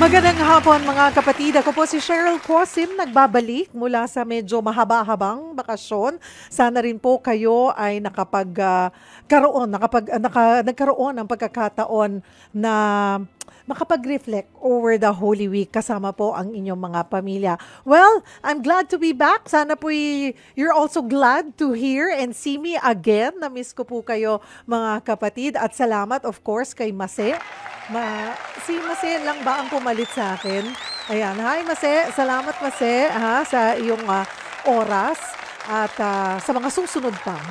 Magandang hapon mga kapatid. Ako po si Cheryl Cosim, nagbabalik mula sa medyo mahaba-habang bakasyon. Sana rin po kayo ay nagkaroon ng pagkakataon na makapag-reflect over the Holy Week kasama po ang inyong mga pamilya. Well, I'm glad to be back. Sana po you're also glad to hear and see me again. Na-miss ko po kayo mga kapatid at salamat of course kay Mase. Si Mase lang ba ang pumalit sa akin? Ayan, hi Mase. Salamat Mase sa iyong oras at sa mga susunod pang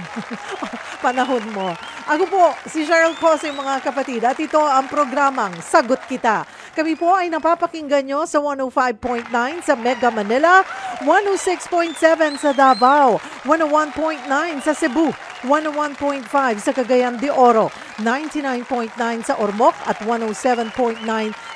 panahon mo. Ako po, si Cheryl Cosim mga kapatid at ito ang programang Sagot Kita. Kami po ay napapakinggan nyo sa 105.9 sa Mega Manila, 106.7 sa Davao, 101.9 sa Cebu, 101.5 sa Cagayan de Oro, 99.9 sa Ormoc at 107.9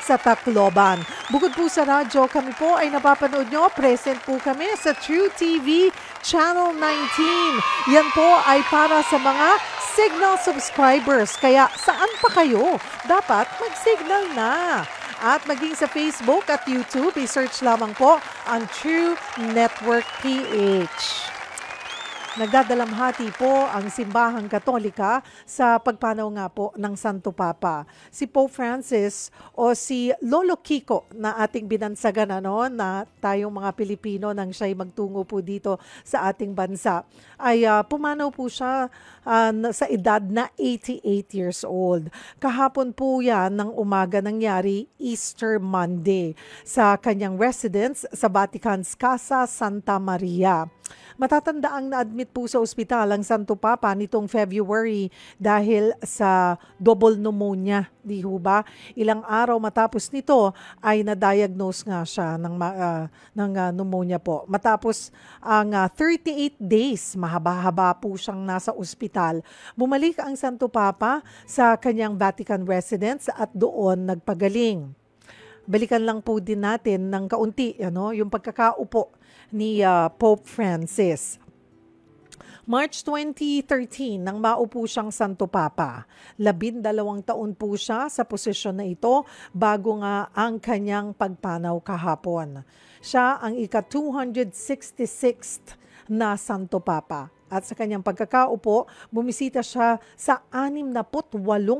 sa Tacloban. Bukod po sa radyo, kami po ay napapanood nyo. Present po kami sa True TV Channel 19. Yan po ay para sa mga Signal subscribers. Kaya saan pa kayo? Dapat mag-signal na. At maging sa Facebook at YouTube, i-search lamang po ang True Network PH. Nagdadalamhati po ang Simbahang Katolika sa pagpanaw nga po ng Santo Papa. Si Pope Francis o si Lolo Kiko na ating binansagan na tayong mga Pilipino nang siya'y magtungo po dito sa ating bansa ay pumanaw po siya sa edad na 88 years old. Kahapon po yan ng umaga nangyari Easter Monday sa kanyang residence sa Vatican's Casa Santa Maria. Matatandaang na-admit po sa ospital ang Santo Papa nitong February dahil sa double pneumonia, di ho ba? Ilang araw matapos nito ay na-diagnose nga siya ng pneumonia po. Matapos ang 38 days, mahaba-haba po siyang nasa ospital, bumalik ang Santo Papa sa kanyang Vatican residence at doon nagpagaling. Balikan lang po din natin ng kaunti yung pagkakaupo ni Pope Francis. March 2013 nang maupo siyang Santo Papa. 12 taon po siya sa posisyon na ito bago nga ang kanyang pagpanaw kahapon. Siya ang ika-266th na Santo Papa. At sa kanyang pagkakaupo, bumisita siya sa 68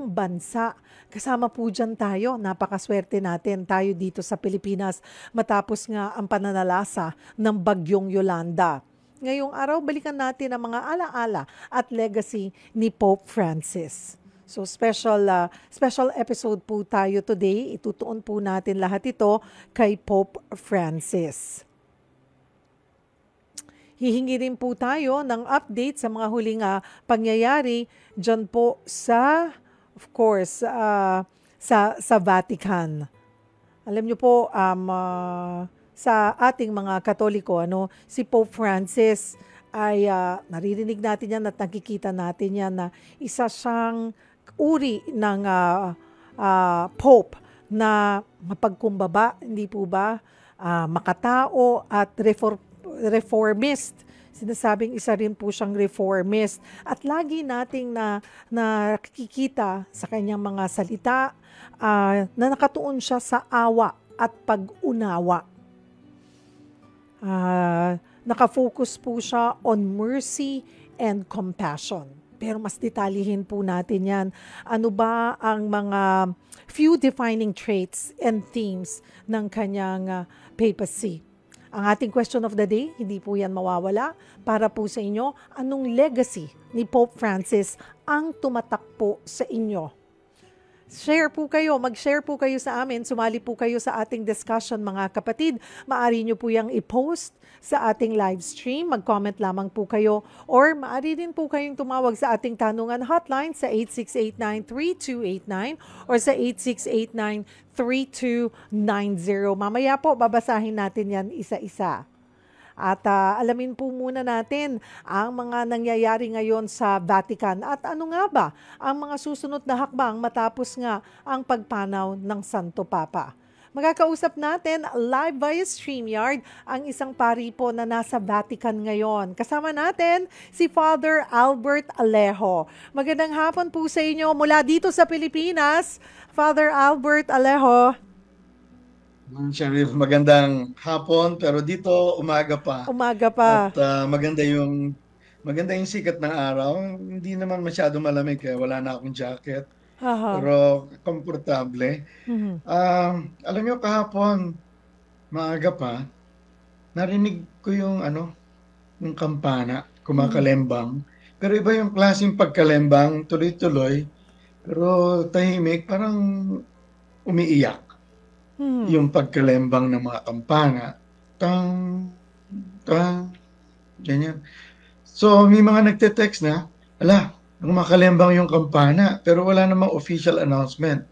bansa. Kasama po dyan tayo, napakaswerte natin tayo dito sa Pilipinas matapos nga ang pananalasa ng Bagyong Yolanda. Ngayong araw, balikan natin ang mga alaala at legacy ni Pope Francis. So special episode po tayo today. Itutuon po natin lahat ito kay Pope Francis. Hihingi rin po tayo ng update sa mga huling pangyayari dyan po sa, of course, sa Vatican. Alam niyo po, sa ating mga Katoliko, si Pope Francis ay naririnig natin yan at nakikita natin yan na isa siyang uri ng Pope na mapagkumbaba, hindi po ba? Makatao at reformist. Sinasabing isa rin po siyang reformist. At lagi nating nakikita sa kanyang mga salita na nakatuon siya sa awa at pag-unawa. Nakafocus po siya on mercy and compassion. Pero mas detalyihin po natin yan. Ano ba ang mga few defining traits and themes ng kanyang papacy? Ang ating question of the day, hindi po yan mawawala. Para po sa inyo, anong legacy ni Pope Francis ang tumatak po sa inyo? Mag-share po kayo sa amin, sumali po kayo sa ating discussion mga kapatid. Maaari nyo po yung i-post sa ating live stream, mag-comment lamang po kayo or maaari din po kayong tumawag sa ating tanungan hotline sa 8689-3289 or sa 8689-3290. Mamaya po babasahin natin yan isa-isa. At alamin po muna natin ang mga nangyayari ngayon sa Vatican at ano nga ba ang mga susunod na hakbang matapos nga ang pagpanaw ng Santo Papa. Magkakausap natin live via StreamYard ang isang pari po na nasa Vatican ngayon. Kasama natin si Father Albert Alejo. Magandang hapon po sa inyo mula dito sa Pilipinas, Father Albert Alejo. Sharif, magandang hapon, pero dito umaga pa. Umaga At pa. maganda yung sikat ng araw. Hindi naman masyado malamig kaya wala na akong jacket, Haha. pero komportable. Mhm. Alam niyo kahapon, maaga pa, narinig ko yung kampana, Mhm. kumakalembang. Pero iba yung klaseng pagkalembang, tuloy-tuloy, pero tahimik, parang umiiyak. Mhm. Yung pagkalembang ng mga kampana. Tang, tang, ganyan. So, may mga nagte-text na, ala, makalembang yung kampana, pero wala namang official announcement.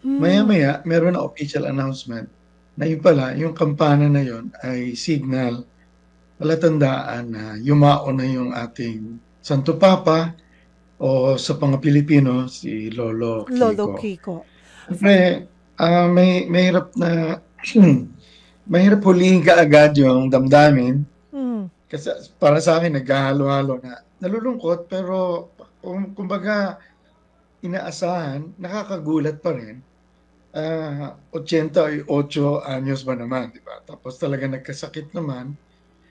Hmm. Maya-maya, meron na official announcement na yun pala, yung kampana na yun ay signal, palatandaan na yumao na yung ating Santo Papa o sa mga Pilipino, si Lolo Lolo Kiko. Kiko. Siyempre, mahirap na, mahirap hulihin kaagad yung damdamin. Mhm. Kasi para sa akin, naghahalo-halo na. Nalulungkot, pero kumbaga, inaasahan, nakakagulat pa rin. 88 anyos ba naman, di ba? Tapos talaga nagkasakit naman.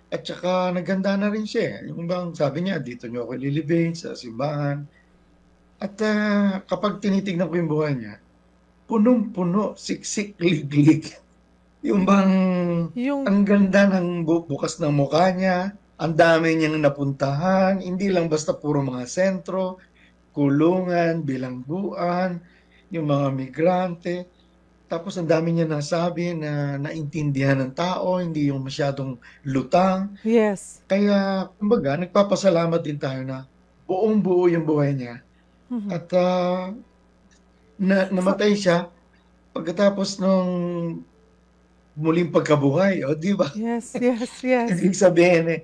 At saka naganda na rin siya. Yung bang sabi niya, dito niyo ako lilibing sa simbahan. At kapag tinitignan ko yung buhay niya, punong-puno, siksik, liglig. Yung bang Yung ang ganda ng bukas ng mukha niya, ang dami niyang napuntahan, hindi lang basta puro mga sentro, kulungan, bilangguan, yung mga migrante. Tapos ang dami niya nasabi na naintindihan ng tao, hindi yung masyadong lutang. yes. Kaya, kumbaga, nagpapasalamat din tayo na buong buo yung buhay niya. Mhm. At Fa- namatay siya pagkatapos nung muling pagkabuhay. O, di ba? yes, yes, yes. Ibig sabihin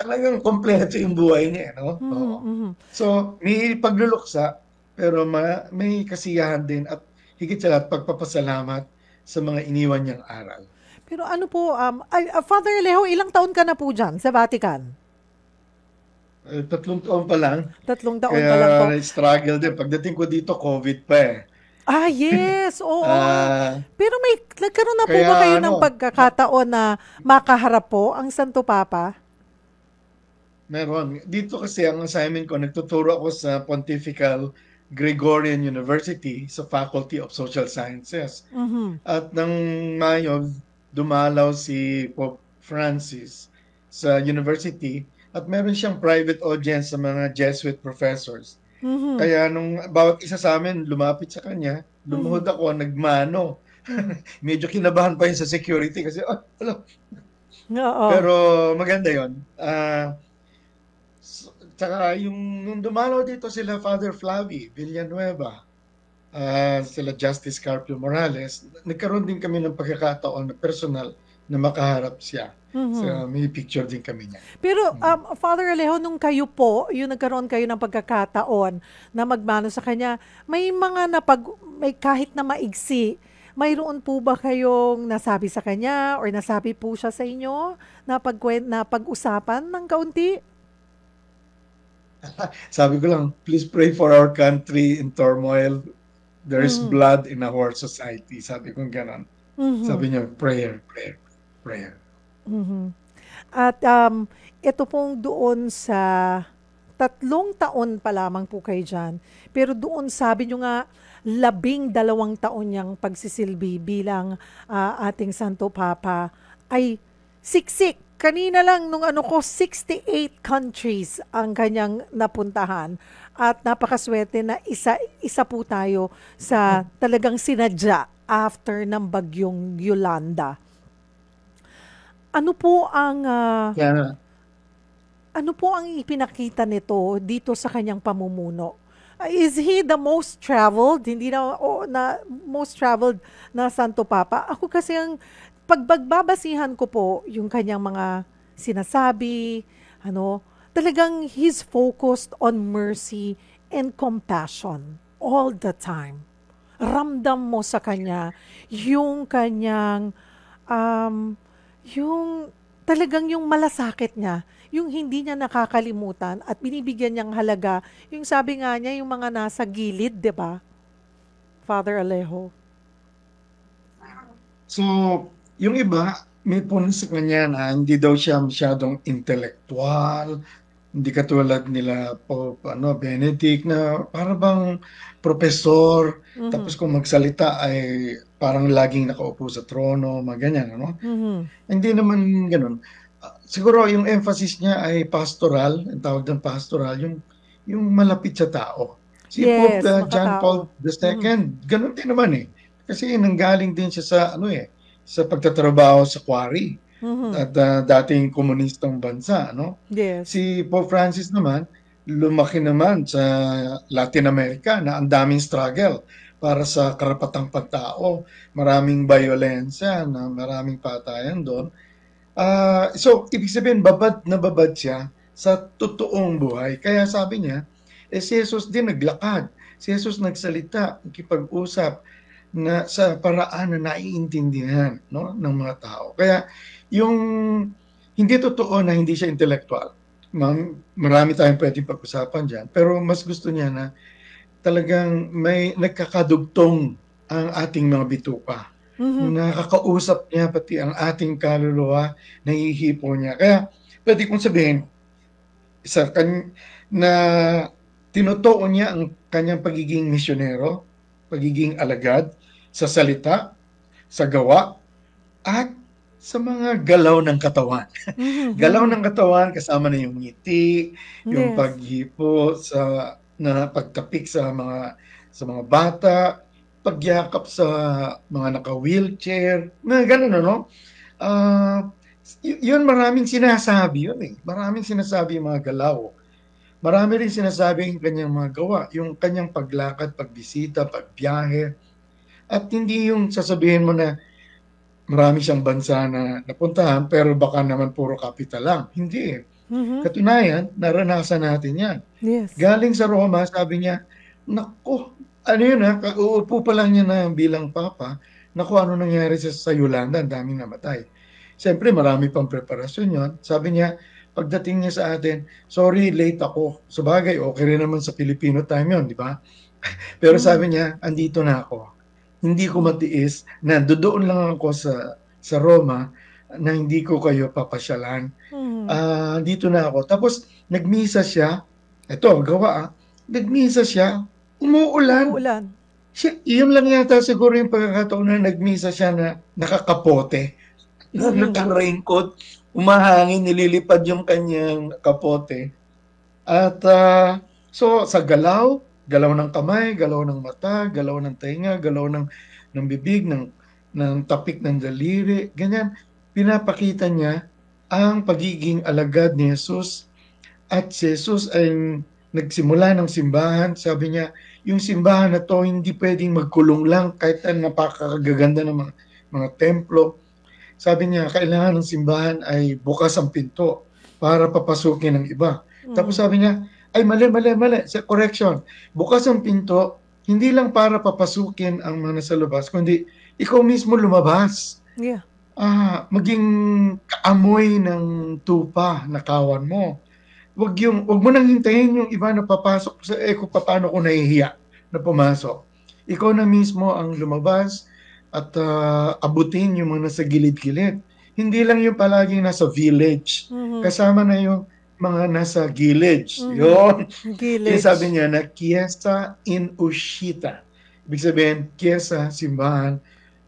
talagang kompleto yung buhay niya, no? Oo. Mhm. Mhm. So, may pagluluksa, pero may kasiyahan din at higit sa lahat, pagpapasalamat sa mga iniwan niyang aral. Pero ano po, Father Leho, ilang taon ka na po dyan sa Vatican? 3 taon pa lang, 3 taon kaya pa lang po. struggle din. Pagdating ko dito, COVID pa eh. Ah, yes, oo. Ah, Pero nagkaroon na po kaya ba kayo ng ano, pagkakataon na makaharap po ang Santo Papa? meron. Dito kasi ang assignment ko, nagtuturo ako sa Pontifical Gregorian University sa Faculty of Social Sciences. Mhm. At ng Mayo, dumalaw si Pope Francis sa university at meron siyang private audience sa mga Jesuit professors. Mhm. Kaya nung bawat isa sa amin lumapit sa kanya, Mhm. lumuhod ako, nagmano. Mhm. Medyo kinabahan pa yun sa security kasi, alam. Oo. Pero maganda yon. Tsaka nung dumalaw dito sila Father Flavi Villanueva, sila Justice Carpio Morales, nagkaroon din kami ng pagkakataon na personal na makaharap siya. Mhm. So, may picture din kami niya. Pero Mm. Father Alejo, nung kayo po, yung nagkaroon kayo ng pagkakataon na magmano sa kanya, may mga may kahit na maigsi, mayroon po ba kayong nasabi sa kanya or nasabi po siya sa inyo na pag-usapan ng kaunti? Sabi ko lang, please pray for our country in turmoil. There is Mhm. blood in our society. Sabi ko ganon. Mhm. Sabi niya, prayer, prayer, prayer. Mhm. At ito pong doon sa 3 taon pa lamang po kayo dyan. Pero doon sabi nyo nga, 12 taon niyang pagsisilbi bilang ating Santo Papa ay siksik. Kanina lang nung ano ko, 68 countries ang kanyang napuntahan. At napakaswerte na isa po tayo sa talagang sinadya after ng bagyong Yolanda. Ano po ang Kaya ano po ang ipinakita nito dito sa kanyang pamumuno? Is he the most traveled? Hindi na, na most traveled na Santo Papa? Ako kasi ang pagbagbabasihan ko po yung kanyang mga sinasabi, ano, talagang he's focused on mercy and compassion all the time. Ramdam mo sa kanya yung kanyang um, yung talagang yung malasakit niya, yung hindi niya nakakalimutan at binibigyan niyang halaga, yung sabi nga niya, yung mga nasa gilid, di ba? Father Alejo. So, yung iba, may puno sa kanya na hindi daw siya masyadong intellectual, hindi katulad nila Pope Benedict na para bang profesor, tapos Mhm. kung magsalita ay parang laging nakaupo sa trono, mga ganyan, ano? Mhm. Hindi naman gano'n. Siguro yung emphasis niya ay pastoral, ang tawag ng pastoral, yung malapit sa tao. Si Pope Yes, John makatao. Paul II, Mhm. gano'n din naman eh. Kasi nanggaling din siya sa sa pagtatrabaho sa quarry Mhm. at dating komunistang bansa, no? Yes. Si Pope Francis naman, lumaki naman sa Latin America na ang daming struggle para sa karapatang pagtao, maraming violensya, na maraming patayan doon. So, ibig sabihin, babad na babad siya sa totoong buhay. Kaya sabi niya, si Jesus din naglakad. Si Jesus nagsalita, nakipag-usap na sa paraan na naiintindihan, no, ng mga tao. Kaya yung hindi totoo na hindi siya intellectual. Marami tayong pwedeng pag-usapan dyan. Pero mas gusto niya na talagang may nagkakadugtong ang ating mga bituka. Mhm. Nakakausap niya pati ang ating kaluluwa, nahihipo niya. Kaya pwede kong sabihin sa na tinutuon niya ang kanyang pagiging misyonero, pagiging alagad sa salita, sa gawa, at sa mga galaw ng katawan. Mhm. Galaw Mhm. ng katawan kasama na yung ngiti, yung Yes. paghipo na pagtapik sa mga bata, pagyakap sa mga naka-wheelchair, mga gano'n ano. Ah, yun maraming sinasabi yun eh. Maraming sinasabi yung mga galaw. Marami rin sinasabi yung kanyang mga gawa, yung kanyang paglakad, pagbisita, pagbiyahe. At hindi yung sasabihin mo na marami siyang bansa na napuntahan pero baka naman puro capital lang. Hindi eh. Mhm. Katunayan, naranasan natin yan. Yes. Galing sa Roma, sabi niya, naku, ano yun uupo pa lang niya na bilang papa, naku, ano nangyari sa Yolanda, ang daming namatay. Siyempre, marami pang preparasyon yon. Sabi niya, pagdating niya sa atin, sorry, late ako. Sabagay, okay rin naman sa Filipino time yon, di ba? Pero Mhm. sabi niya, andito na ako. Hindi ko matiis na doon lang ako sa Roma na hindi ko kayo papasyalan. Mhm. Dito na ako. Tapos nagmisa siya. Ito, gawa Nagmisa siya, umuulan. Umuulan. Yun lang yata siguro yung pagkakataon na nagmisa siya na nakakapote. Mhm. Naka-raincoat, umahangin, nililipad yung kanyang kapote. At so sa galaw ng kamay, galaw ng mata, galaw ng tenga, galaw ng bibig, ng tapik ng daliri, ganyan. Pinapakita niya ang pagiging alagad ni Jesus. At si Jesus ay nagsimula ng simbahan. Sabi niya, yung simbahan na to hindi pwedeng magkulong lang kahit napakagaganda ng mga templo. Sabi niya, kailangan ng simbahan ay bukas ang pinto para papasukin ng iba. Tapos Mhm. sabi niya, ay mali, mali, mali. Correction. Bukas ang pinto, hindi lang para papasukin ang mga nasa labas, kundi ikaw mismo lumabas. Yeah. Maging kaamoy ng tupa na kawan mo. Wag mo nang hintayin yung iba na papasok sa kung paano ko nahihiya na pumasok. Ikaw na mismo ang lumabas at abutin yung mga nasa gilid-gilid. Hindi lang yung palaging nasa village. Mhm. Kasama na yung mga nasa village. Mhm. Yun. Yung sabi Village. niya na Chiesa in Ushita. Ibig sabihin, Chiesa, simbahan,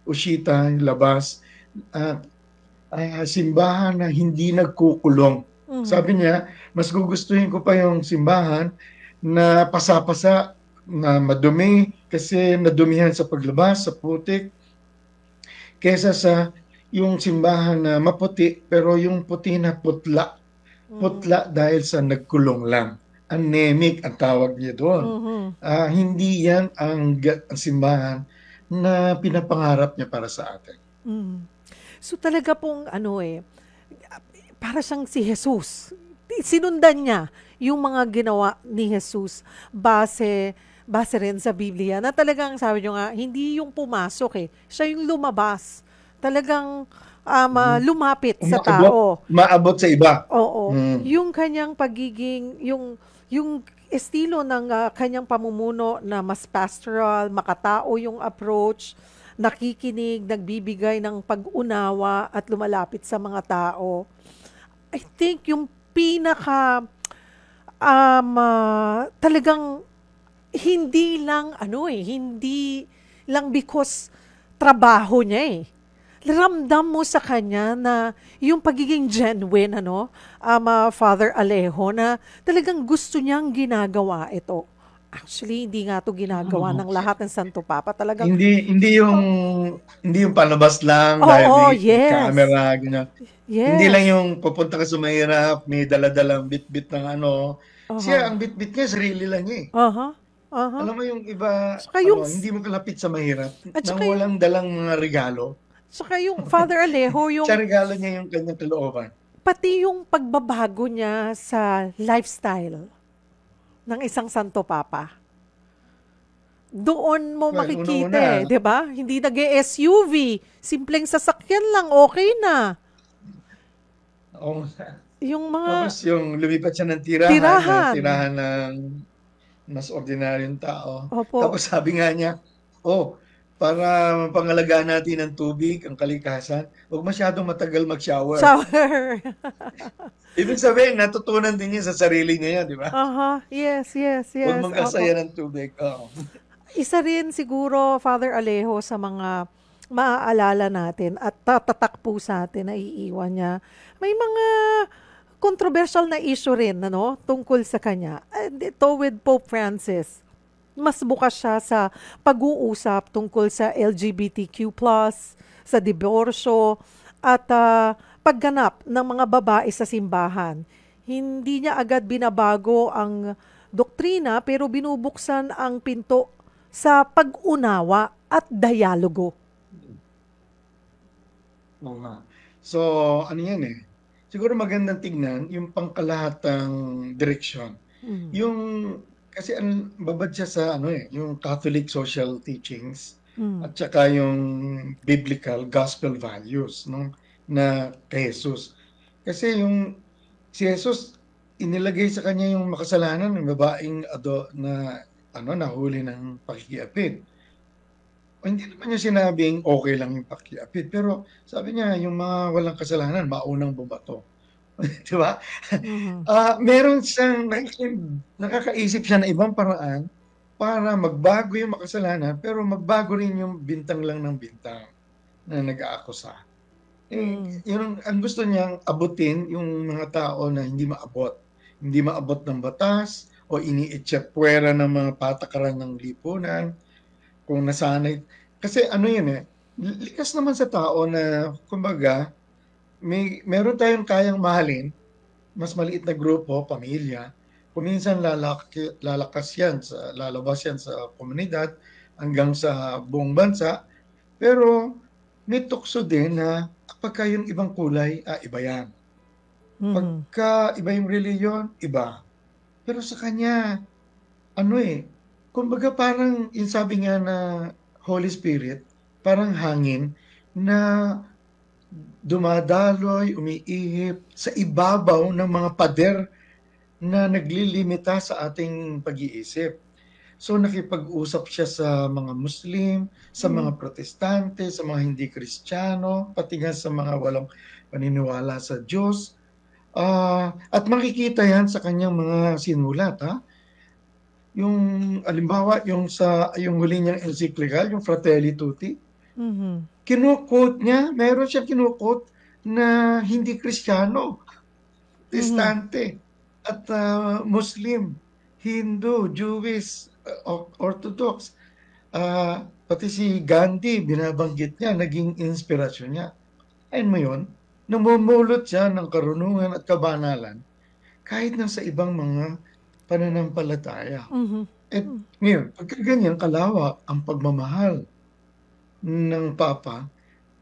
Ushita, labas. At simbahan na hindi nagkukulong. Mhm. Sabi niya, mas gugustuhin ko pa yung simbahan na pasa-pasa, na madumi kasi nadumihan sa paglabas, sa putik, kesa sa yung simbahan na maputi pero yung puti na putla. Mhm. Putla dahil sa nagkulong lang. Anemic ang tawag niya doon. Mhm. Hindi yan ang simbahan na pinapangarap niya para sa atin. Mhm. So talaga pong ano para siyang si Jesus. Sinundan niya yung mga ginawa ni Jesus base rin sa Biblia na talagang sabi niyo nga, hindi yung pumasok siya yung lumabas. Talagang Mm. lumapit sa Umaabot, tao. umaabot sa iba. Oo, Mm. yung kanyang pagiging yung estilo ng kanyang pamumuno na mas pastoral, makatao yung approach, nakikinig, nagbibigay ng pag-unawa at lumalapit sa mga tao. I think yung pinaka talagang hindi lang hindi lang because trabaho niya eh. Ramdam mo sa kanya na yung pagiging genuine, Father Alejo, na talagang gusto niyang ginagawa ito. Actually, hindi nga to ginagawa ng lahat ng Santo Papa. Talagang, Hindi oh, hindi yung palabas lang dahil oh, may yes. camera, ganyan. Hindi lang Yes. yung pupunta ka sa mahirap, may dala-dalang bit-bit ng ano. Siya, Aha. ang bit-bit niya, sarili lang niya eh. Aha. Aha. Alam mo yung iba, Saka yung, hindi mo kalapit sa mahirap at nang saka yung, walang dalang mga regalo. saka yung Father Alejo, Siya yung regalo niya yung kanyang kalooban. pati yung pagbabago niya sa lifestyle ng isang Santo Papa. Doon mo Well, makikita una-una, 'di ba? Hindi nag-SUV, simpleng sasakyan lang, okay na. oh, Yung mga tapos yung lumipat siya ng tirahan, tirahan. ng mas ordinaryong tao. Opo. Tapos sabi nga niya, oh, para pangalagaan natin ang tubig, ang kalikasan, huwag masyadong matagal mag-shower. Shower. Ibig sabihin, natutunan din niya sa sarili niya yan, di ba? Aha, yes, yes, Huwag yes. mag-asaya Opo. ng tubig. Oo. Isa rin siguro, Father Alejo, sa mga maaalala natin at tatatak po sa atin na iiwan niya. May mga controversial na issue rin, tungkol sa kanya. And ito with Pope Francis. Mas bukas siya sa pag-uusap tungkol sa LGBTQ+, sa diborsyo, at pagganap ng mga babae sa simbahan. Hindi niya agad binabago ang doktrina pero binubuksan ang pinto sa pag-unawa at dialogo. Oo nga. So, ano yan eh. Siguro magandang tignan yung pangkalahatang direksyon. Mm. Yung, kasi babad siya sa yung Catholic social teachings Mm. at saka yung biblical gospel values na kay Jesus. Kasi si Jesus inilagay sa kanya yung makasalanan ng babaeng na nahuli ng pakikiapid. O, hindi naman niya sinabing okay lang yung pakikiapid, pero sabi niya yung mga walang kasalanan maunang bumato. Di ba? Mhm. Meron siyang nakakaisip siya ng ibang paraan para magbago yung makasalanan, pero magbago rin yung bintang lang ng bintang na nag-aakusa. Mm. Yun ang gusto niyang abutin yung mga tao na hindi maabot. Hindi maabot ng batas o iniitsepwera ng mga patakaran ng lipunan kung nasanay. Kasi yun eh, likas naman sa tao na kumbaga meron tayong kayang mahalin, mas maliit na grupo, pamilya. Kung minsan lalabas yan sa komunidad hanggang sa buong bansa. Pero may tukso din na pagka yung ibang kulay, iba yan. Mhm. Pagka iba yung reliyon, iba. Pero sa kanya, kumbaga parang yung sabi nga na Holy Spirit, parang hangin na dumadaloy, umiihip sa ibabaw ng mga pader na naglilimita sa ating pag-iisip. So nakipag-usap siya sa mga Muslim, sa mga Protestante, sa mga hindi Kristiyano, pati nga sa mga walang paniniwala sa Diyos. At makikita yan sa kanyang mga sinulat, Yung alimbawa, yung huli niyang encyclical, yung Fratelli Tutti, Mhm. kinu-quote niya, meron siyang kinu-quote na hindi Kristiyano, Mhm. Protestante, at Muslim, Hindu, Jewish, Orthodox. Pati si Gandhi, binabanggit niya, naging inspirasyon niya. Ayun mo yun, namumulot siya ng karunungan at kabanalan kahit na sa ibang mga pananampalataya. Mhm. At ngayon, pagka ganyan kalawak ang pagmamahal ng Papa,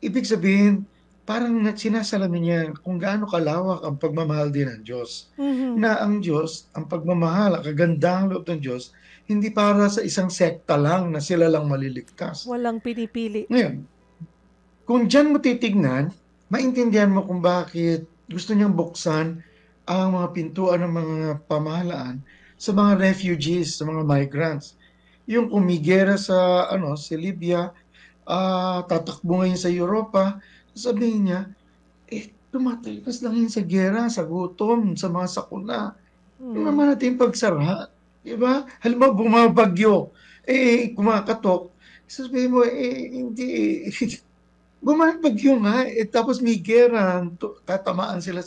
ibig sabihin, parang sinasalamin niya kung gaano kalawak ang pagmamahal din ng Diyos. Mhm. Na ang Diyos, ang pagmamahal, ang kagandang loob ng Diyos, hindi para sa isang sekta lang na sila lang maliligtas. Walang pinipili. Ngayon, kung diyan mo titignan, maintindihan mo kung bakit gusto niyang buksan ang mga pintuan ng mga pamahalaan sa mga refugees, sa mga migrants. Yung umigera sa si Libya, tatakbo ngayon sa Europa, sasabihin niya, tumatalipas lang yun sa giyera, sa gutom, sa mga sakuna. Yung Mm. naman natin pagsara, di ba? Halimbawa, bumabagyo, kumakatok, sasabihin mo, hindi, bumabagyo nga, tapos may giyera, tatamaan sila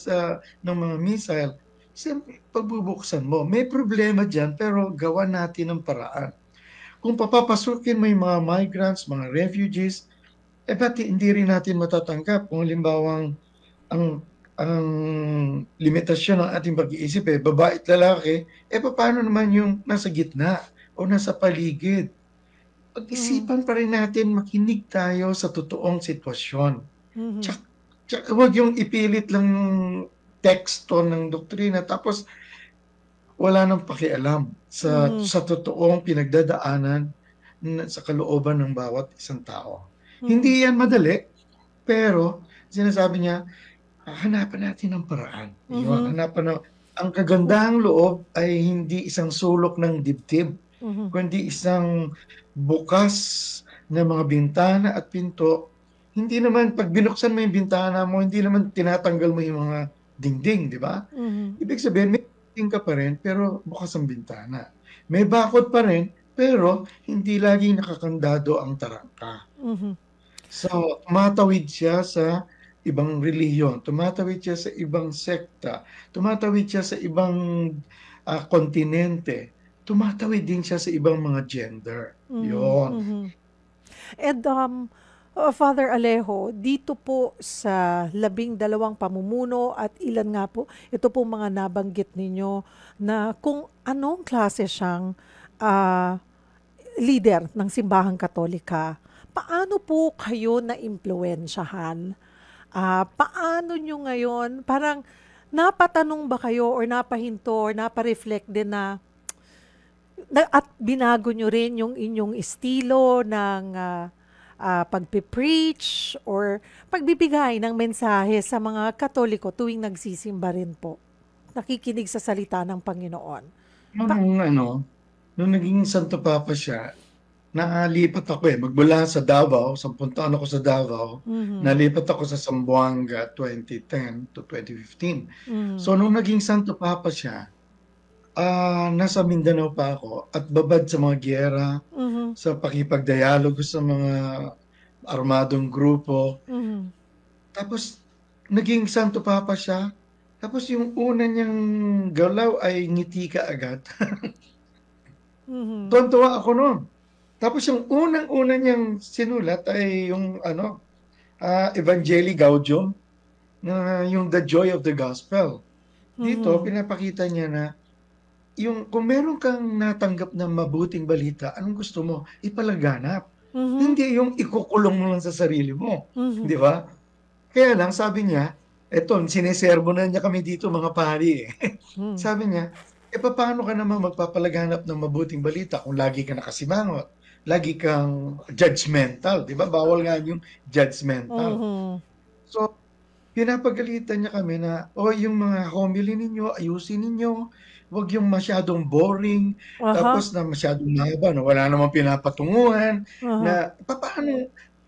ng mga missile. Siyempre, pagbubuksan mo, may problema dyan, pero gawa natin ng paraan. Kung papapasukin mo yung mga migrants, mga refugees, ba't hindi rin natin matatanggap kung halimbawang ang limitasyon ng ating pag-iisip babae at lalaki, paano naman yung nasa gitna o nasa paligid? Mm. Pag-isipan pa rin natin, makinig tayo sa totoong sitwasyon. Mhm. Tsaka huwag yung ipilit lang yung teksto ng doktrina tapos wala nang pakialam Mhm. sa totoong pinagdadaanan sa kalooban ng bawat isang tao. Mhm. Hindi yan madali, pero sinasabi niya, hanapan natin ng paraan. Yun, Mhm. ang kagandahang loob ay hindi isang sulok ng dibdib, Mhm. kundi isang bukas na mga bintana at pinto. Hindi naman, pag binuksan mo yung bintana mo, hindi naman tinatanggal mo yung mga dingding, di ba? Mhm. Ibig sabihin, may dingding ka pa rin, pero bukas ang bintana. May bakod pa rin, pero hindi laging nakakandado ang tarangka. Mhm. So, tumatawid siya sa ibang relihiyon, tumatawid siya sa ibang sekta, tumatawid siya sa ibang kontinente, tumatawid din siya sa ibang mga gender. Mhm. Yon. Mhm. And Father Alejo, dito po sa 12 pamumuno at ilan nga po, ito po mga nabanggit ninyo na kung anong klase siyang ah, leader ng simbahang Katolika, paano po kayo na-impluensyahan? Paano nyo ngayon, parang napatanong ba kayo or napahinto or napareflect din at binago nyo rin yung inyong estilo ng pagpipreach or pagbibigay ng mensahe sa mga Katoliko tuwing nagsisimba rin po, nakikinig sa salita ng Panginoon. Pa- Nung naging Santo Papa siya, nalipat ako magmula sa Davao, 10 taon ako sa Davao, Mhm. nalipat ako sa Zamboanga 2010 to 2015. Mhm. So nung naging Santo Papa siya, nasa Mindanao pa ako at babad sa mga giyera, Mhm. sa pakipagdialogo sa mga armadong grupo. Mhm. Tapos naging Santo Papa siya. Tapos yung una niyang galaw ay ngiti ka agad. Mhm. Tuwan-tuwa ako noon. Tapos yung unang-una niyang sinulat ay yung Evangelii Gaudium, na yung The Joy of the Gospel. Dito, Mhm. pinapakita niya na yung kung meron kang natanggap na mabuting balita, anong gusto mo? Ipalaganap. Mhm. Hindi yung ikukulong mo lang sa sarili mo. Mhm. Di ba? Kaya lang, sabi niya, eto, sineserbo na niya kami dito mga pari. Mhm. Sabi niya, paano ka naman magpapalaganap ng mabuting balita kung lagi ka nakasimangot, lagi kang judgmental, di ba? Bawal nga yung judgmental. Mhm. So, pinapagalitan niya kami na, yung mga homily ninyo, ayusin ninyo, huwag yung masyadong boring, Aha. tapos na masyadong mahaba, na wala namang pinapatunguhan, Aha. na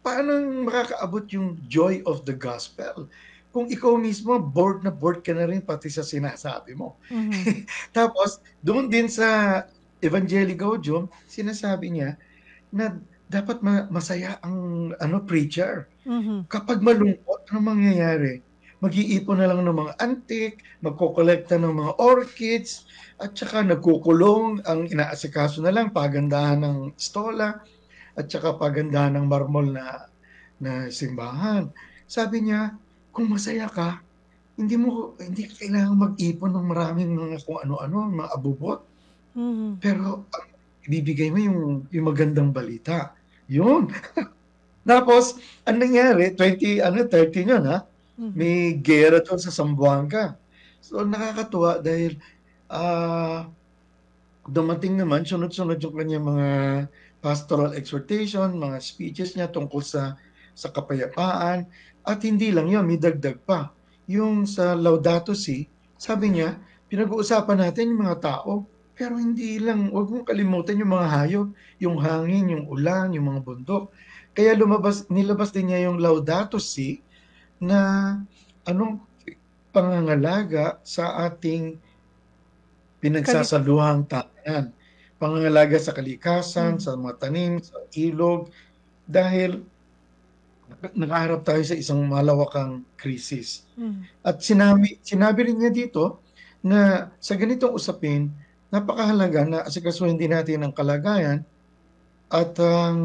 paano makakaabot yung joy of the gospel? Kung ikaw mismo, bored na bored ka na rin pati sa sinasabi mo. Mhm. Tapos, doon din sa Evangelii Gaudium, sinasabi niya na dapat masaya ang preacher. Mhm. Kapag malungkot, anong mangyayari? Mag-iipon na lang ng mga antik, magkokolekta ng mga orchids, at saka nagkukulong, ang inaasikaso na lang pagandahan ng stola, at saka pagandahan ng marmol na simbahan. Sabi niya, kung masaya ka, hindi ka kailangan mag-ipon ng maraming mga kung ano-ano, mga abubot. Mhm. Pero ibibigay mo yung magandang balita. Yun. Tapos, ang nangyari, 30 yun Mhm. may gera doon sa Zamboanga. So, nakakatuwa dahil ah, dumating naman, sunod-sunod yung kanyang mga pastoral exhortation, mga speeches niya tungkol sa kapayapaan. At hindi lang yun, may dagdag pa. Yung sa Laudato Si, sabi niya, pinag-uusapan natin yung mga tao. Pero hindi lang, huwag mong kalimutan yung mga hayop, yung hangin, yung ulan, yung mga bundok. Kaya nilabas din niya yung Laudato Si na anong pangangalaga sa ating Kali pinagsasaluhang tahanan. Pangangalaga sa kalikasan, mm, sa mga tanim, sa ilog, dahil nakaharap tayo sa isang malawakang krisis. mm, At sinabi rin niya dito na sa ganitong usapin, napakahalaga na asikasuhin din natin ang kalagayan at ang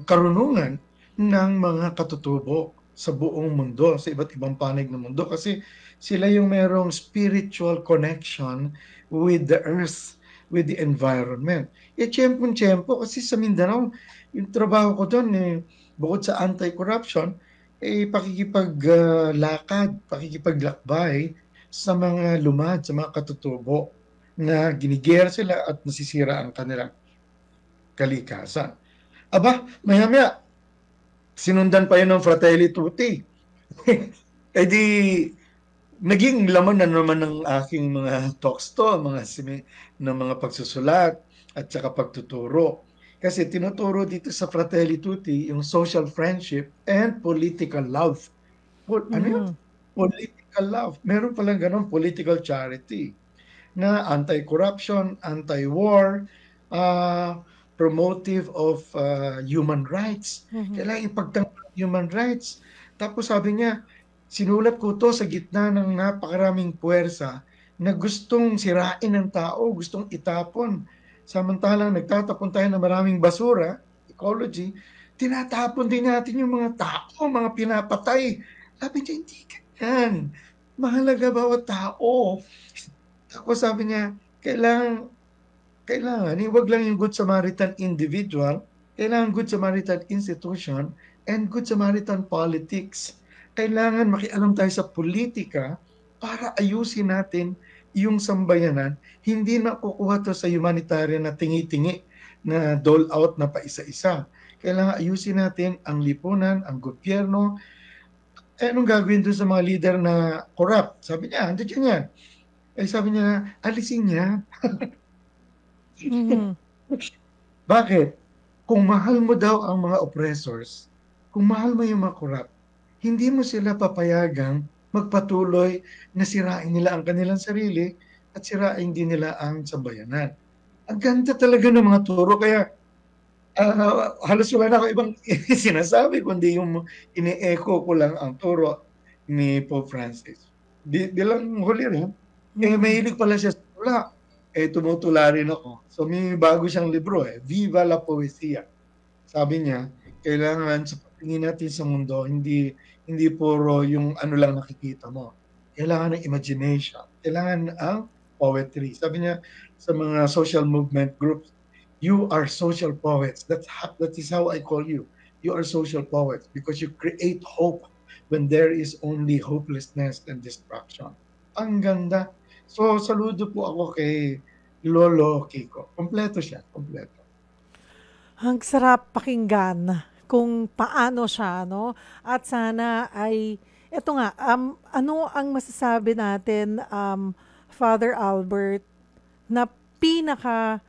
karunungan ng mga katutubo sa buong mundo, sa iba't ibang panig ng mundo. Kasi sila yung merong spiritual connection with the earth, with the environment. Tiyempo-tiyempo, kasi sa Mindanao, yung trabaho ko doon, bukod sa anti-corruption, pakikipaglakad, pakikipaglakbay sa mga lumad, sa mga katutubo na ginigera sila at nasisira ang kanilang kalikasan. Aba, maya-maya, sinundan pa yun ng Fratelli Tutti. Eh di, naging laman na naman ng aking mga talks to, ng mga pagsusulat at saka pagtuturo. Kasi tinuturo dito sa Fratelli Tutti yung social friendship and political love. Ano yun? mhm, Political love. Meron palang ganun, political charity na anti-corruption, anti-war, uh, promotive of human rights. mhm, Kailangan ipagtanggol ang human rights. Tapos sabi niya, sinulat ko to sa gitna ng napakaraming puwersa na gustong sirain ng tao, gustong itapon. Samantalang nagtatapon tayo ng maraming basura, ecology, tinatapon din natin yung mga tao, mga pinapatay. Sabi niya, hindi ganyan. Mahalaga bawat tao. Tapos sabi niya, kailangan, wag lang yung Good Samaritan individual, kailangan Good Samaritan institution and Good Samaritan politics. Kailangan makialam tayo sa politika para ayusin natin yung sambayanan. Hindi makukuha to sa humanitarian na tingi-tingi na dole out na pa isa-isa. Kailangan ayusin natin ang lipunan, ang gobyerno. Anong gagawin doon sa mga leader na corrupt? Sabi niya, andiyan yan. Sabi niya, alisin niya. mhm. Bakit? Kung mahal mo daw ang mga oppressors, kung mahal mo yung mga corrupt, hindi mo sila papayagang magpatuloy na sirain nila ang kanilang sarili at sirain din nila ang sambayanan. Ang ganda talaga ng mga turo, kaya halos wala na ako ibang sinasabi, kundi yung ini-echo ko lang ang turo ni Pope Francis. Bilang huli rin, Mm. mahilig pala siya sa tula. Tumutula rin ako. So may bago siyang libro, Viva la Poesia. Sabi niya, kailangan sa pagtingin natin sa mundo, hindi puro yung ano lang nakikita mo. Kailangan ng imagination. Kailangan ang poetry. Sabi niya sa mga social movement groups, you are social poets. That is how I call you. You are social poets because you create hope when there is only hopelessness and destruction. Ang ganda. So, saludo po ako kay Lolo Kiko. Kompleto siya, kompleto. Ang sarap pakinggan kung paano siya, no? At sana ay, eto nga, ano ang masasabi natin, Father Albert, na pinaka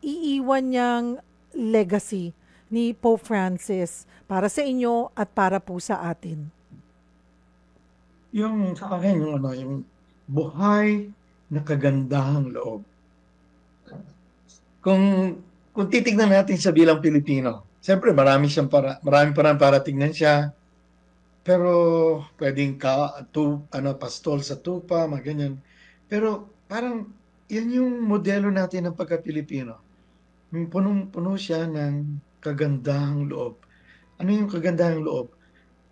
iiwan niyang legacy ni Pope Francis para sa inyo at para po sa atin? Yung sa akin, yung buhay na kagandahang loob. Kung kung titignan natin siya bilang Pilipino, siyempre marami pa rin para tignan siya. Pero pwedeng pastol sa tupa, mga ganyan. Pero parang yan yung modelo natin ng pagka-Pilipino. Yung punong-puno siya ng kagandahang loob. Ano yung kagandahang loob?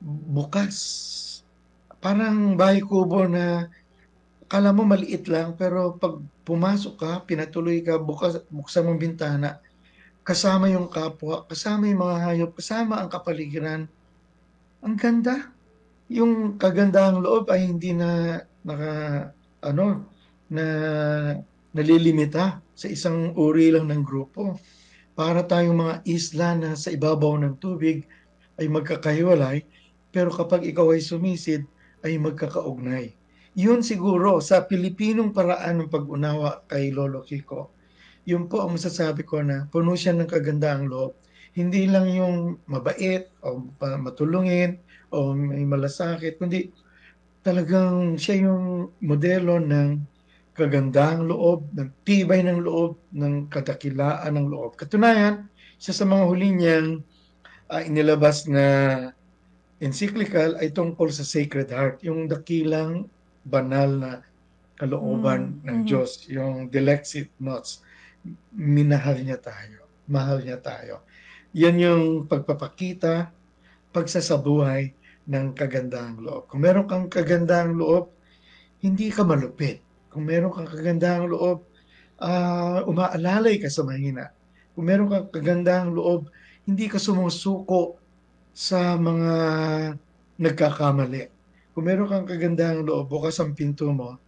Bukas. Parang bahay kubo na akala mo maliit lang, pero pag pumasok ka, pinatuloy ka, buksan mong bintana, kasama yung kapwa, kasama yung mga hayop, kasama ang kapaligiran. Ang ganda. Yung kagandahang loob ay hindi na ano, na nalilimita sa isang uri lang ng grupo. Para tayong mga isla na sa ibabaw ng tubig ay magkakahiwalay, pero kapag ikaw ay sumisid, ay magkakaugnay. Yun siguro sa Pilipinong paraan ng pag-unawa kay Lolo Kiko, yun po ang masasabi ko na puno siya ng kagandaang loob. Hindi lang yung mabait o matulungin o may malasakit, kundi talagang siya yung modelo ng kagandahang loob, ng tibay ng loob, ng kadakilaan ng loob. Katunayan, isa sa mga huli niyang inilabas na encyclical ay tungkol sa Sacred Heart, yung dakilang banal na kalooban ng Mhm. Diyos, yung Dilexit Notes. Minahal niya tayo, mahal niya tayo. Yan yung pagpapakita, pagsasabuhay ng kagandahang loob. Kung meron kang kagandahang loob, hindi ka malupit. Kung meron kang kagandahang loob, umaalalay ka sa mahina. Kung meron kang kagandahang loob, hindi ka sumusuko sa mga nagkakamali. Kung meron kang kagandahang loob, bukas ang pinto mo,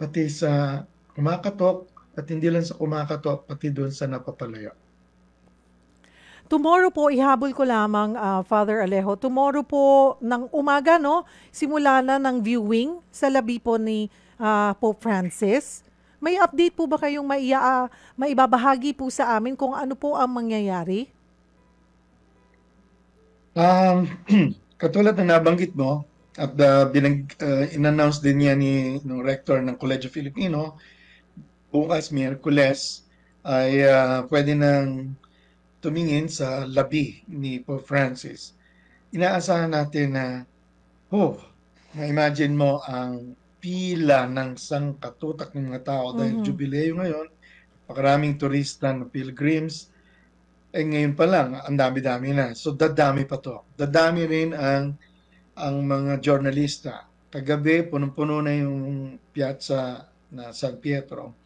pati sa kumakatok, at hindi lang sa kumakatok, pati doon sa napapalayo. Tomorrow po, ihabol ko lamang, Father Alejo. Tomorrow po ng umaga, no? Simula na ng viewing sa labi po ni Pope Francis. May update po ba kayong maibabahagi po sa amin kung ano po ang mangyayari? Katulad ng nabanggit mo, at in-announce din niya ng rector ng Colegio Filipino, bukas, Miyerkules, ay pwede nang tumingin sa labi ni Pope Francis. Inaasahan natin na, na-imagine mo ang pila ng sangkatutak ng mga tao dahil jubileo ngayon, pakaraming turista na pilgrims, ngayon pa lang, ang dami-dami na. So, dadami pa to. Dadami rin ang mga journalista. Kagabi, punong-puno na yung piazza na San Pietro.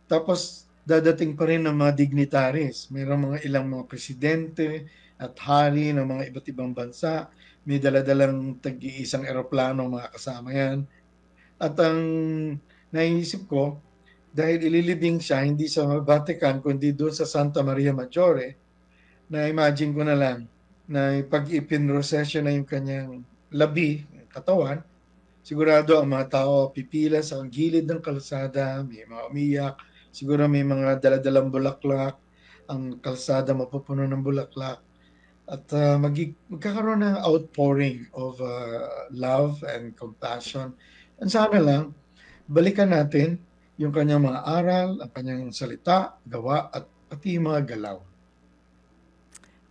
Tapos, dadating pa rin ng mga dignitaries. Mayroong ilang mga presidente at hari ng mga iba't ibang bansa. May daladalang tag-iisang eroplano mga kasama yan. At ang naisip ko, dahil ililibing siya hindi sa Vatican kundi doon sa Santa Maria Maggiore, na-imagine ko na lang na pag ipinrosesyon na yung kanyang labi, katawan, sigurado ang mga tao pipila sa gilid ng kalsada, may mga umiyak, siguro may mga daladalang bulaklak, ang kalsada mapupuno ng bulaklak, at magkakaroon ng outpouring of love and compassion. And sana lang, balikan natin yung kanyang mga aral, ang kanyang salita, gawa, at pati yung mga galaw.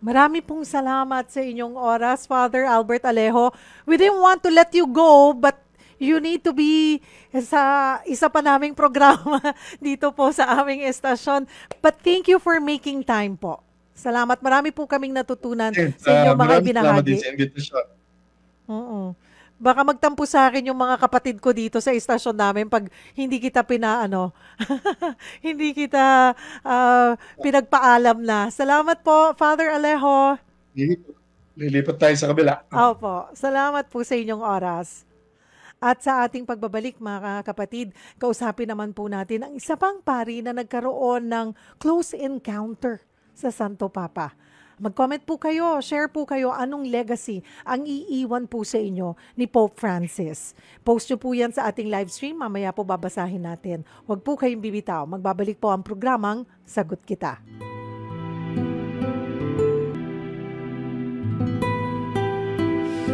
Marami pong salamat sa inyong oras, Father Albert Alejo. We didn't want to let you go, but you need to be sa isa pa naming programa dito po sa aming estasyon. But thank you for making time po. Salamat. Marami po kaming natutunan sa inyong mga Maraming salamat din ibinahagi. sa invitation. Oo. Baka magtampo sa akin yung mga kapatid ko dito sa istasyon namin pag hindi kita hindi kita pinagpaalam na. Salamat po, Father Alejo. Lilipat tayo sa kabila. Opo. Salamat po sa inyong oras. At sa ating pagbabalik, mga kapatid, kausapin naman po natin ang isa pang pari na nagkaroon ng close encounter sa Santo Papa. Mag-comment po kayo, share po kayo anong legacy ang iiwan po sa inyo ni Pope Francis. Post nyo po yan sa ating live stream, mamaya po babasahin natin. Huwag po kayong bibitaw, magbabalik po ang programang Sagot Kita.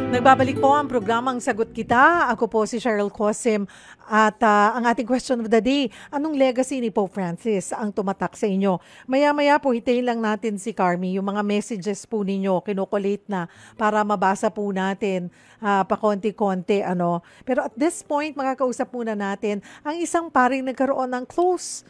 Nagbabalik po ang programang Sagot Kita. Ako po si Cheryl Cosim at ang ating question of the day, anong legacy ni Pope Francis ang tumatak sa inyo? Maya-maya po hitayin lang natin si Carmi, yung mga messages po ninyo, kinukulate na para mabasa po natin pakonti-konti. Pero at this point, makakausap muna natin ang isang paring nagkaroon ng close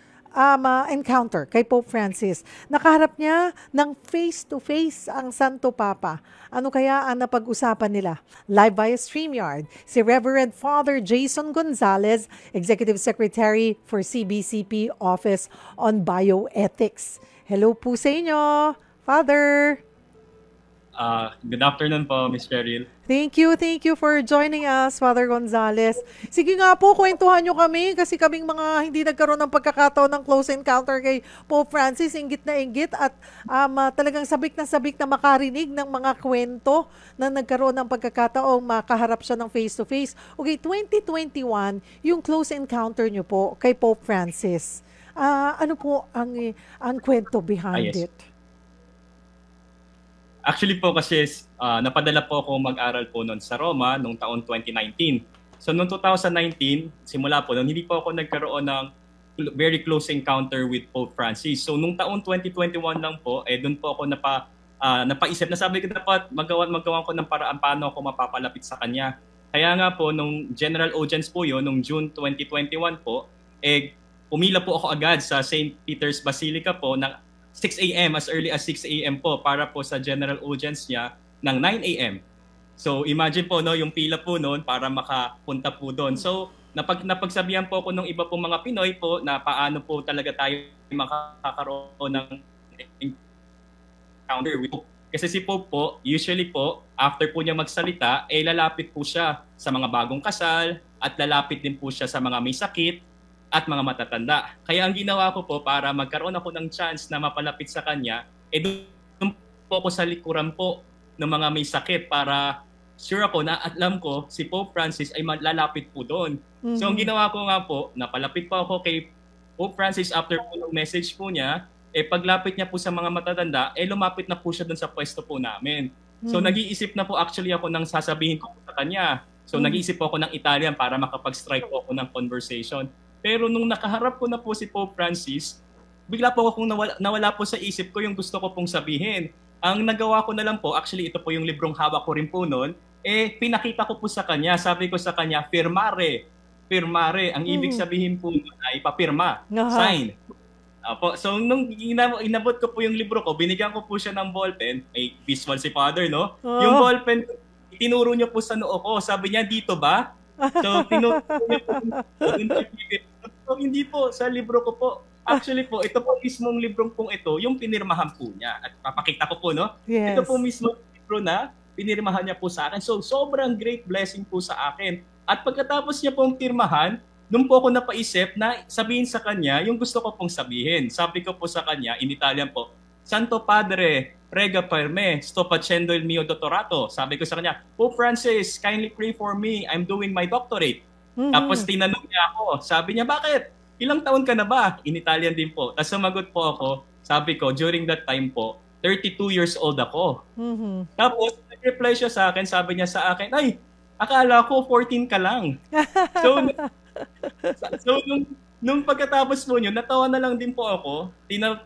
encounter kay Pope Francis. Nakaharap niya ng face-to-face ang Santo Papa. Ano kaya ang napag-usapan nila? Live via StreamYard, si Reverend Father Jason Gonzalez, Executive Secretary for CBCP Office on Bioethics. Hello po sa inyo, Father! Good afternoon po, Miss Cheryl. Thank you for joining us, Father Gonzalez. Sige nga po, kwentuhan nyo kami kasi kaming mga hindi nagkaroon ng pagkakataon ng close encounter kay Pope Francis, inggit na inggit at talagang sabik na makarinig ng mga kwento na nagkaroon ng pagkakataong makaharap siya ng face-to-face. Okay, 2021, yung close encounter nyo po kay Pope Francis. Ano po ang kwento behind Yes. it? Actually po kasi napadala po ako mag-aral po noon sa Roma noong taon 2019. So noong 2019, simula po noon, hindi po ako nagkaroon ng very close encounter with Pope Francis. So nung taon 2021 lang po, doon po ako napaisip na sabi ko dapat magawan ko ng paraan paano ako mapapalapit sa kanya. Kaya nga po, nung general audience po yun, nung June 2021 po, pumila po ako agad sa St. Peter's Basilica po ng 6 a.m. as early as 6 a.m. po para po sa general audience niya ng 9 a.m. So imagine po no yung pila po noon para makapunta po doon. So napagsabihan po ako ng iba pong mga Pinoy po na paano po talaga tayo makakaroon ng encounter with Pope. Kasi si Pope po, usually po, after po niya magsalita, lalapit po siya sa mga bagong kasal at lalapit din po siya sa mga may sakit at mga matatanda. Kaya ang ginawa ko po para magkaroon ako ng chance na mapalapit sa kanya, doon po ako sa likuran po ng mga may sakit para sure ako na alam ko si Pope Francis ay lalapit po doon. Mm-hmm. So ang ginawa ko nga po, napalapit po ako kay Pope Francis after po ng message po niya, paglapit niya po sa mga matatanda, lumapit na po siya doon sa pwesto po namin. So nag-iisip na po actually ako ng sasabihin ko sa kanya. So nag-iisip po ako ng Italian para makapag-strike po ako ng conversation. Pero nung nakaharap ko na po si Pope Francis, bigla po akong nawala po sa isip ko yung gusto ko pong sabihin. Ang nagawa ko na lang po, actually ito po yung librong hawak ko rin po noon, pinakita ko po sa kanya, sabi ko sa kanya, firmare. Firmare, ang ibig sabihin po nun ay papirma, sign. Apo, so nung inabot ko po yung libro ko, binigyan ko po siya ng ballpen, may visual si Father, no? Yung ballpen, tinuro niya po sa noo ko, sabi niya, dito ba? So, tinuro niya po, hindi po, sa libro ko po. Actually po, ito po mismong librong pong ito, yung pinirmahan po niya. At papakita ko po, no? Yes. Ito po mismong libro na pinirmahan niya po sa akin. So, sobrang great blessing po sa akin. At pagkatapos niya pong pirmahan, doon po ako napaisip na sabihin sa kanya yung gusto ko pong sabihin. Sabi ko po sa kanya, in Italian po, Santo Padre, prega per me, sto facendo il mio dottorato. Sabi ko sa kanya, Pope Francis, kindly pray for me, I'm doing my doctorate. Tapos tinanong niya ako, sabi niya, bakit? Ilang taon ka na ba? In Italian din po. Tapos sumagot po ako, sabi ko, during that time po, 32 years old ako. Tapos, nag-reply siya sa akin, sabi niya sa akin, ay, akala ko 14 ka lang. So nung pagkatapos po nyo, natawa na lang din po ako.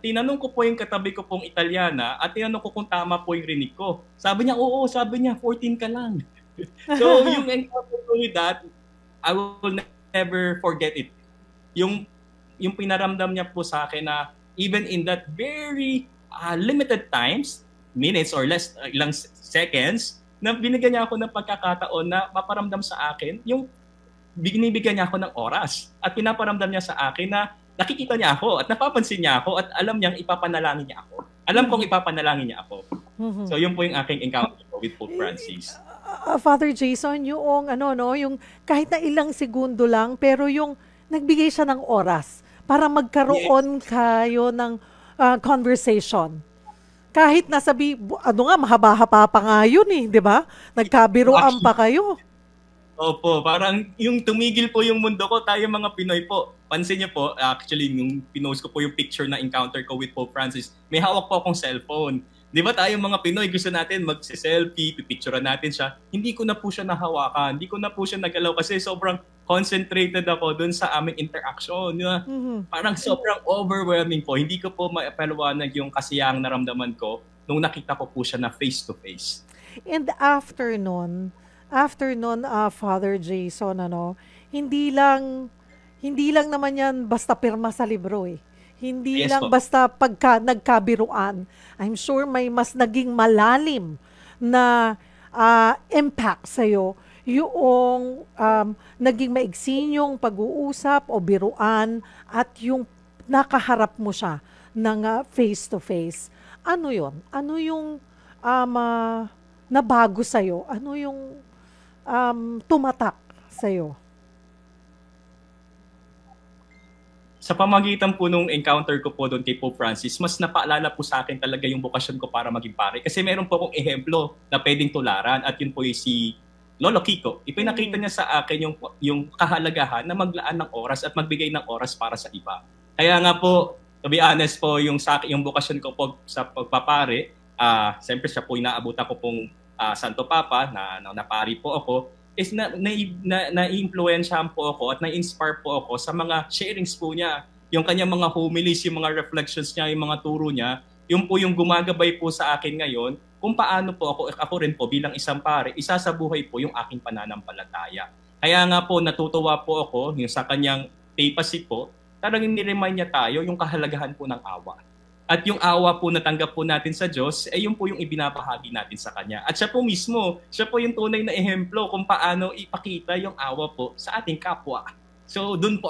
Tinanong ko po yung katabi ko pong Italiana at tinanong ko kung tama po yung rinig ko. Sabi niya, oo, sabi niya, 14 ka lang. So yung encounter ko with that, I will never forget it. Yung pinaramdam niya po sa akin na even in that very limited times, minutes or less, ilang seconds, na binigyan niya ako ng pagkakataon na maparamdam sa akin yung binibigyan niya ako ng oras at pinaparamdam niya sa akin na nakikita niya ako at napapansin niya ako at alam niyang ipapanalangin niya ako. Alam kong ipapanalangin niya ako. So yun po yung aking encounter with Pope Francis. Father Jason, yung yung kahit na ilang segundo lang pero yung nagbigay siya ng oras para magkaroon kayo ng conversation. Kahit nasabi, mahaba-haba pa nga yun di ba? Nagkabiruan pa kayo. Opo, parang yung tumigil po yung mundo ko, tayo mga Pinoy po. Pansin niyo po, actually, nung pinost ko po yung picture na encounter ko with Pope Francis, may hawak po akong cellphone. Di ba tayo mga Pinoy, gusto natin mag-selfie, pipicturean natin siya. Hindi ko na po siya nahawakan, hindi ko na po siya nagalaw kasi sobrang concentrated ako dun sa aming interaction. Parang sobrang overwhelming po. Hindi ko po maipaliwanag yung kasiyang naramdaman ko nung nakita ko po siya na face-to-face. And after nun, Father Jason, hindi lang naman yan basta pirma sa libro Hindi Yes, lang po. basta pagka nagkabiruan. I'm sure may mas naging malalim na impact sa'yo yung naging maigsin yung pag-uusap o biruan at yung nakaharap mo siya ng face-to-face. Ano yun? Ano yung nabago sa'yo? Ano yung tumatak sa'yo? Sa pamagitan po nung encounter ko po doon kay Pope Francis, mas napaalala po sa akin talaga yung bokasyon ko para maging pare. Kasi meron po akong ehemplo na pwedeng tularan at yun po yung si Lolo Kiko. Ipinakita niya sa akin yung kahalagahan na maglaan ng oras at magbigay ng oras para sa iba. Kaya nga po, to be honest po, yung bokasyon ko po sa pagpapare, siyempre siya po inaabutan ko pong Santo Papa na pari po ako, is na-influensyahan po ako at na-inspire po ako sa mga sharings po niya. Yung kanyang mga homilies, yung mga reflections niya, yung mga turo niya, yung po yung gumagabay po sa akin ngayon kung paano po ako rin po bilang isang pare, isasabuhay po yung aking pananampalataya. Kaya nga po natutuwa po ako yung sa kanyang papacy po, talagang ni-remind niya tayo yung kahalagahan po ng awa. At yung awa po natanggap po natin sa Diyos, yun po yung ibinabahagi natin sa Kanya. At siya po mismo, siya po yung tunay na ehemplo kung paano ipakita yung awa po sa ating kapwa. So doon po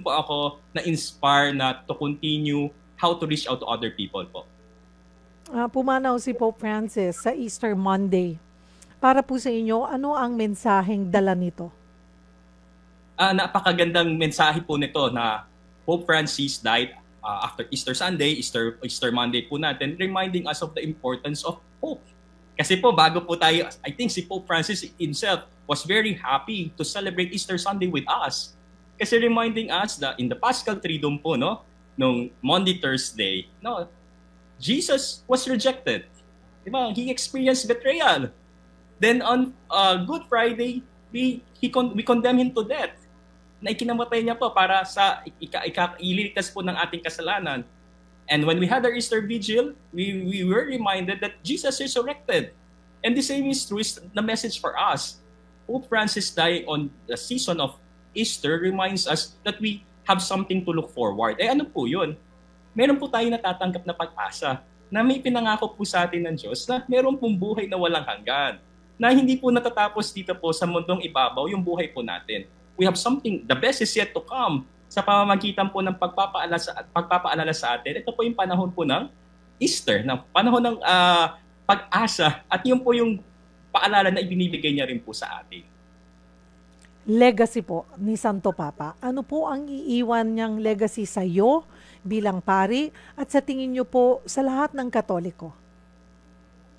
ako na-inspire na to continue how to reach out to other people po. Pumanaw si Pope Francis sa Easter Monday. Para po sa inyo, ano ang mensaheng dala nito? Napakagandang mensahe po nito na Pope Francis died after Easter Sunday, Easter Monday po natin, reminding us of the importance of hope. Kasi po, bago po tayo, I think si Pope Francis himself was very happy to celebrate Easter Sunday with us. Kasi reminding us that in the Paschal Triduum po, no, nung Monday, Thursday, no, Jesus was rejected. Diba? He experienced betrayal. Then on Good Friday, we condemn him to death. Na ikinamatay niya po para sa ililigtas po ng ating kasalanan. And when we had our Easter Vigil, we were reminded that Jesus resurrected. And the same is true, is the message for us. Pope Francis died on the season of Easter reminds us that we have something to look forward. Ano po yun? Meron po tayo natatanggap na pag-asa na may pinangako po sa atin ng Diyos na meron pong buhay na walang hanggan. Na hindi po natatapos dito po sa mundong ibabaw yung buhay po natin. We have something, the best is yet to come sa pamamagitan po ng pagpapaalala sa atin. Ito po yung panahon po ng Easter, ng panahon ng pag-asa at yun po yung paalala na ibinibigay niya rin po sa atin. Legacy po ni Santo Papa. Ano po ang iiwan niyang legacy sa iyo bilang pari at sa tingin niyo po sa lahat ng Katoliko?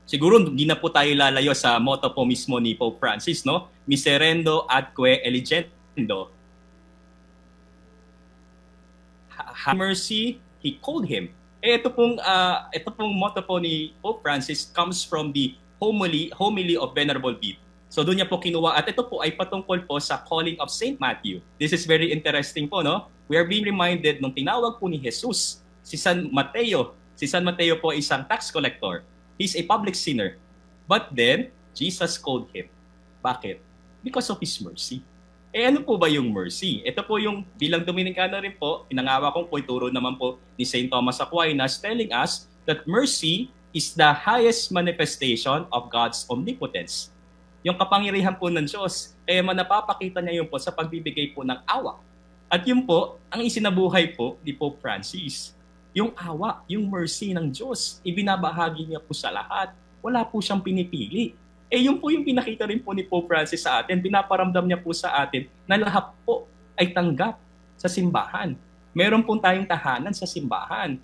Siguro hindi na po tayo lalayo sa motto po mismo ni Pope Francis, no? Miserendo atque eligendo. Have mercy, he called him. Ito pong motto po ni Pope Francis comes from the homily of Venerable Bede. So doon niya po kinuha at ito po ay patungkol po sa calling of Saint Matthew. This is very interesting po, no? We are being reminded nung tinawag po ni Jesus si San Mateo. Si San Mateo po ay isang tax collector. He's a public sinner. But then, Jesus called him. Bakit? Because of His mercy. Ano po ba yung mercy? Ito po yung bilang Dominicano rin po, pinangawa kong po, ituro naman po ni St. Thomas Aquinas telling us that mercy is the highest manifestation of God's omnipotence. Yung kapangyarihan po ng Diyos, kaya napapakita niya yun po sa pagbibigay po ng awa. At yun po, ang isinabuhay po ni Pope Francis. Yung awa, yung mercy ng Diyos, ibinabahagi niya po sa lahat. Wala po siyang pinipili. Yun po yung pinakita rin po ni Pope Francis sa atin. Pinaparamdam niya po sa atin na lahat po ay tanggap sa simbahan. Meron po tayong tahanan sa simbahan.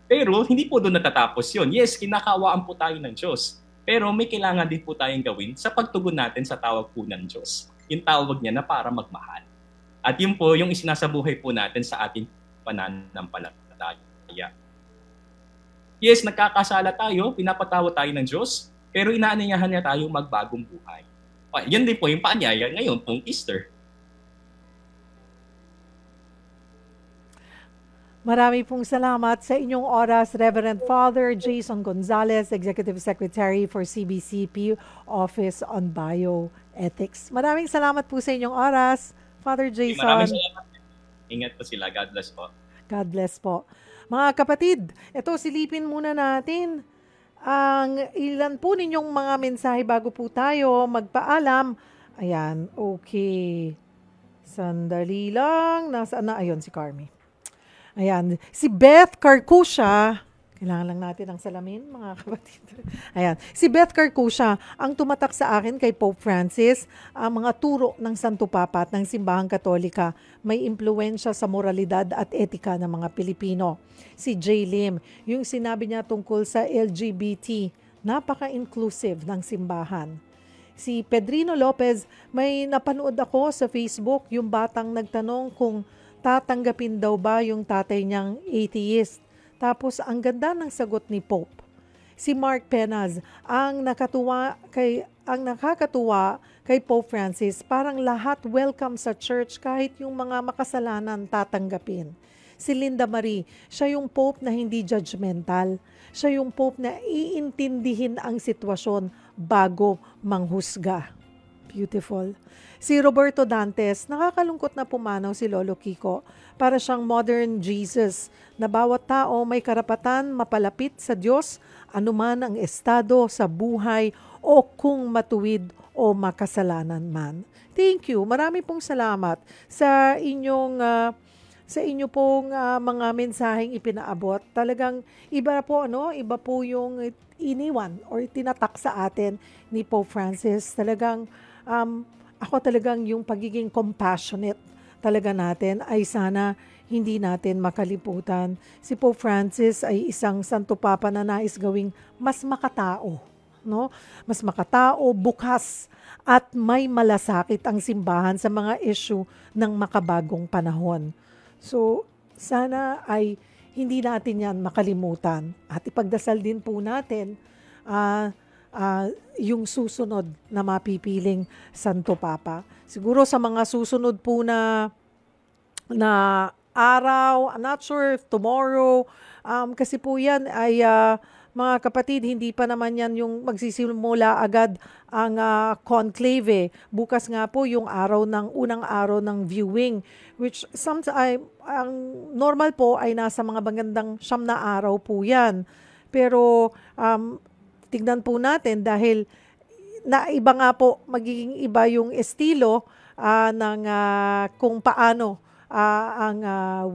Pero hindi po doon natatapos yun. Yes, kinakawaan po tayo ng Diyos. Pero may kailangan din po tayong gawin sa pagtugon natin sa tawag po ng Diyos. Yung tawag niya na para magmahal. At yun po yung isinasabuhay po natin sa ating pananampalataya. Yes, nagkakasala tayo, pinapatawa tayo ng Diyos, pero inaanyayahan niya tayo magbagong buhay. Yan din po yung paanyaya ngayon pong Easter. Marami pong salamat sa inyong oras, Reverend Father Jason Gonzalez, Executive Secretary for CBCP Office on Bioethics. Maraming salamat po sa inyong oras, Father Jason. Maraming salamat. Ingat po sila. God bless po. God bless po. Mga kapatid, ito silipin muna natin ang ilan po ninyong mga mensahe bago po tayo magpaalam. Ayan, okay. Sandali lang. Nasaan na? Ayun, si Carmi. Ayan, si Beth Carcusia. Kailangan lang natin ang salamin, mga kapatid. Ayan, si Beth Carcusia, ang tumatak sa akin kay Pope Francis, ang mga turo ng Santo Papa at ng Simbahang Katolika may impluwensya sa moralidad at etika ng mga Pilipino. Si J. Lim, yung sinabi niya tungkol sa LGBT, napaka-inclusive ng simbahan. Si Pedrino Lopez, may napanood ako sa Facebook, yung batang nagtanong kung tatanggapin daw ba yung tatay niyang atheist? Tapos ang ganda ng sagot ni Pope. Si Mark Penaz, ang nakakatuwa kay Pope Francis, parang lahat welcome sa church kahit yung mga makasalanan tatanggapin. Si Linda Marie, siya yung Pope na hindi judgmental. Siya yung Pope na iintindihin ang sitwasyon bago manghusga. Beautiful. Si Roberto Dantes, nakakalungkot na pumanaw si Lolo Kiko. Para siyang modern Jesus na bawat tao may karapatan mapalapit sa Diyos anuman ang estado sa buhay o kung matuwid o makasalanan man. Thank you. Marami pong salamat sa inyo pong mga mensaheng ipinaabot. Talagang iba po yung iniwan or tinatak sa atin ni Pope Francis. Talagang ako talagang yung pagiging compassionate talaga natin ay sana hindi natin makaliputan. Si Pope Francis ay isang Santo Papa na nais gawing mas makatao, no? Mas makatao, bukas at may malasakit ang simbahan sa mga issue ng makabagong panahon. So, sana ay hindi natin yan makalimutan. At ipagdasal din po natin yung susunod na mapipiling Santo Papa. Siguro sa mga susunod po na araw, I'm not sure if tomorrow, kasi po yan ay mga kapatid, hindi pa naman yan yung magsisimula agad ang conclave. Bukas nga po yung unang araw ng viewing, which ang normal po ay nasa mga magandang 9 na araw po yan. Pero tignan po natin dahil iba nga po, magiging iba yung estilo ng kung paano ang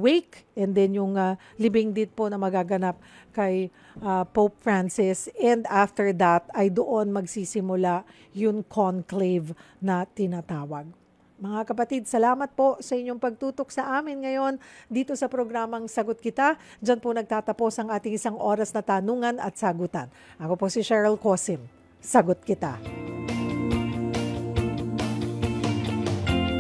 wake and then yung libing deed po na magaganap kay Pope Francis, and after that ay doon magsisimula yung conclave na tinatawag. Mga kapatid, salamat po sa inyong pagtutok sa amin ngayon dito sa programang Sagot Kita. Diyan po nagtatapos ang ating 1 oras na tanungan at sagutan. Ako po si Cheryl Cosim. Sagot Kita.